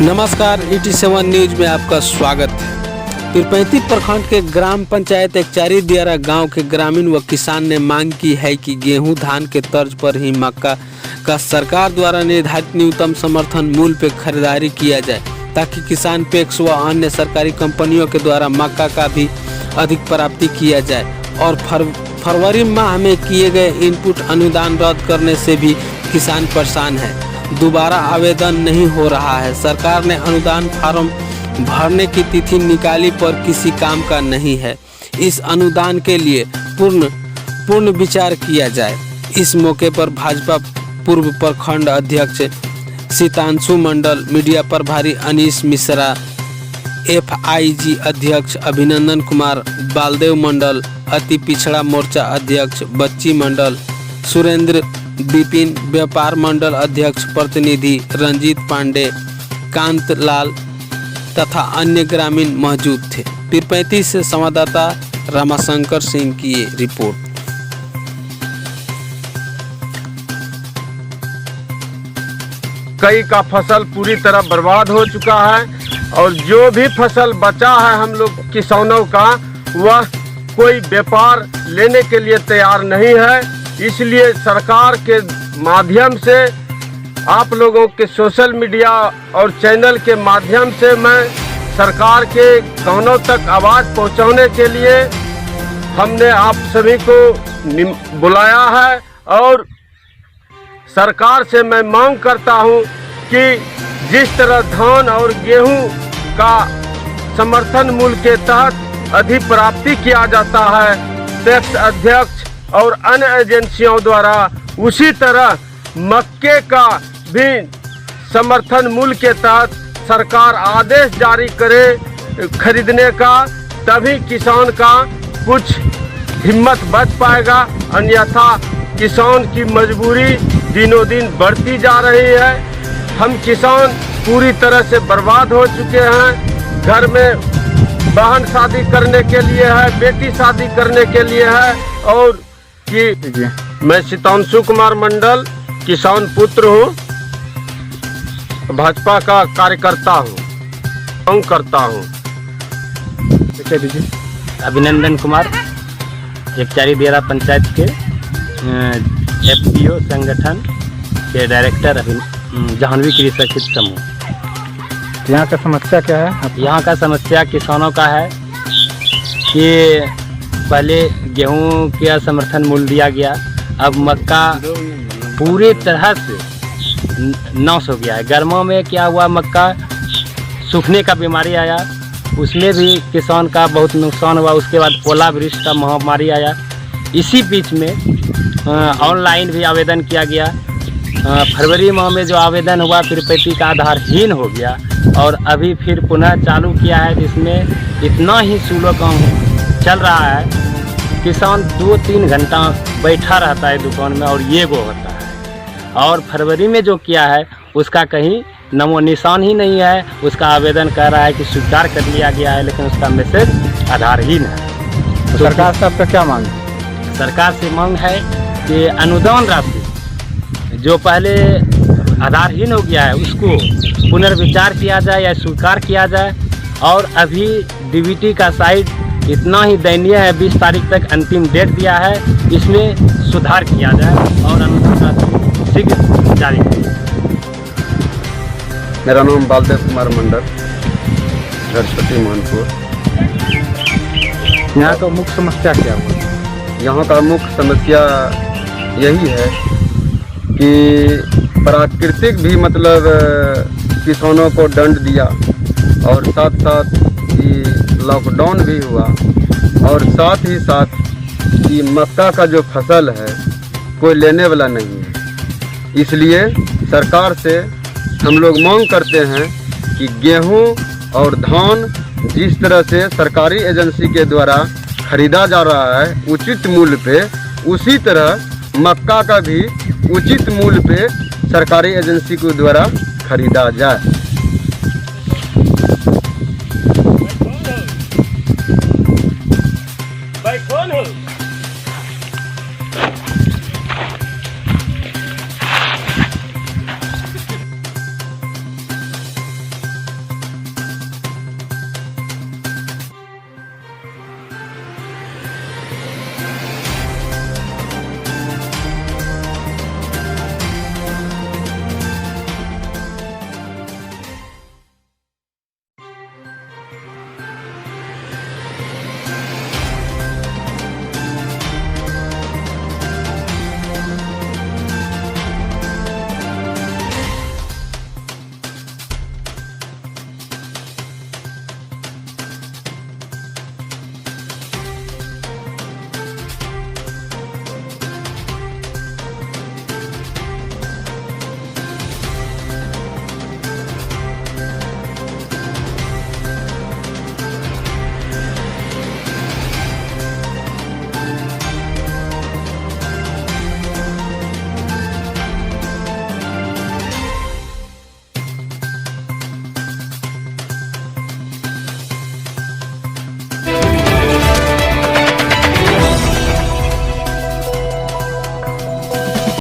नमस्कार, 87 न्यूज में आपका स्वागत है। पीरपैंती प्रखंड के ग्राम पंचायत एकचारी दियारा गांव के ग्रामीण व किसान ने मांग की है कि गेहूं धान के तर्ज पर ही मक्का का सरकार द्वारा निर्धारित न्यूनतम समर्थन मूल्य पर खरीदारी किया जाए, ताकि किसान पैक्स व अन्य सरकारी कंपनियों के द्वारा मक्का का भी अधिक प्राप्ति किया जाए। और फरवरी माह में किए गए इनपुट अनुदान रद्द करने से भी किसान परेशान है। दोबारा आवेदन नहीं हो रहा है। सरकार ने अनुदान फार्म भरने की तिथि निकाली पर किसी काम का नहीं है। इस अनुदान के लिए पूर्ण विचार किया जाए। इस मौके पर भाजपा पूर्व प्रखंड अध्यक्ष सीतांशु मंडल, मीडिया प्रभारी अनीश मिश्रा, FIG अध्यक्ष अभिनंदन कुमार, बालदेव मंडल, अति पिछड़ा मोर्चा अध्यक्ष बच्ची मंडल, सुरेंद्र विपिन, व्यापार मंडल अध्यक्ष प्रतिनिधि रंजीत पांडे, कांत लाल तथा अन्य ग्रामीण मौजूद थे। पीरपैंती से संवाददाता रामाशंकर सिंह की ये रिपोर्ट। कई का फसल पूरी तरह बर्बाद हो चुका है और जो भी फसल बचा है हम लोग किसानों का, वह कोई व्यापार लेने के लिए तैयार नहीं है। इसलिए सरकार के माध्यम से, आप लोगों के सोशल मीडिया और चैनल के माध्यम से मैं सरकार के कानों तक आवाज़ पहुंचाने के लिए हमने आप सभी को बुलाया है। और सरकार से मैं मांग करता हूं कि जिस तरह धान और गेहूं का समर्थन मूल्य के तहत अधिप्राप्ति किया जाता है पैक्स अध्यक्ष और अन्य एजेंसियों द्वारा, उसी तरह मक्के का भी समर्थन मूल्य के तहत सरकार आदेश जारी करे खरीदने का, तभी किसान का कुछ हिम्मत बच पाएगा। अन्यथा किसान की मजबूरी दिनों दिन बढ़ती जा रही है। हम किसान पूरी तरह से बर्बाद हो चुके हैं। घर में बहन शादी करने के लिए है, बेटी शादी करने के लिए है। और कि मैं सीतांशु कुमार मंडल किसान पुत्र हूँ, भाजपा का कार्यकर्ता हूँ, मांग करता हूँ। अभिनंदन कुमार, एकचारी दियारा पंचायत के FPO संगठन के डायरेक्टर, जाह्नवी कृषक हित समूह। यहाँ का समस्या क्या है? यहाँ का समस्या किसानों का है कि पहले गेहूं का समर्थन मूल्य दिया गया, अब मक्का पूरी तरह से नाश हो गया है। गर्मियों में क्या हुआ, मक्का सूखने का बीमारी आया, उसमें भी किसान का बहुत नुकसान हुआ। उसके बाद ओलावृष्टि का महामारी आया। इसी बीच में ऑनलाइन भी आवेदन किया गया। फरवरी माह में जो आवेदन हुआ पीरपैंती का आधारहीन हो गया और अभी फिर पुनः चालू किया है, जिसमें इतना ही स्लो काम चल रहा है। किसान 2-3 घंटा बैठा रहता है दुकान में और ये वो होता है। और फरवरी में जो किया है उसका कहीं नमो निशान ही नहीं है। उसका आवेदन कर रहा है कि स्वीकार कर लिया गया है, लेकिन उसका मैसेज आधारहीन है। तो सरकार से आपका क्या मांग? सरकार से मांग है कि अनुदान राशि जो पहले आधारहीन हो गया है उसको पुनर्विचार किया जाए या स्वीकार किया जाए। और अभी DBT का साइट इतना ही दयनीय है, 20 तारीख तक अंतिम डेट दिया है, इसमें सुधार किया जाए और अनुदान शीघ्र जारी किया। मेरा नाम बालदेव कुमार मंडल, घरपति मोहनपुर। यहाँ का मुख्य समस्या क्या है? यहाँ का मुख्य समस्या यही है कि प्राकृतिक भी मतलब किसानों को दंड दिया और साथ साथ लॉकडाउन भी हुआ और साथ ही साथ ये मक्का का जो फसल है कोई लेने वाला नहीं है। इसलिए सरकार से हम लोग मांग करते हैं कि गेहूं और धान जिस तरह से सरकारी एजेंसी के द्वारा खरीदा जा रहा है उचित मूल्य पे, उसी तरह मक्का का भी उचित मूल्य पे सरकारी एजेंसी के द्वारा खरीदा जाए।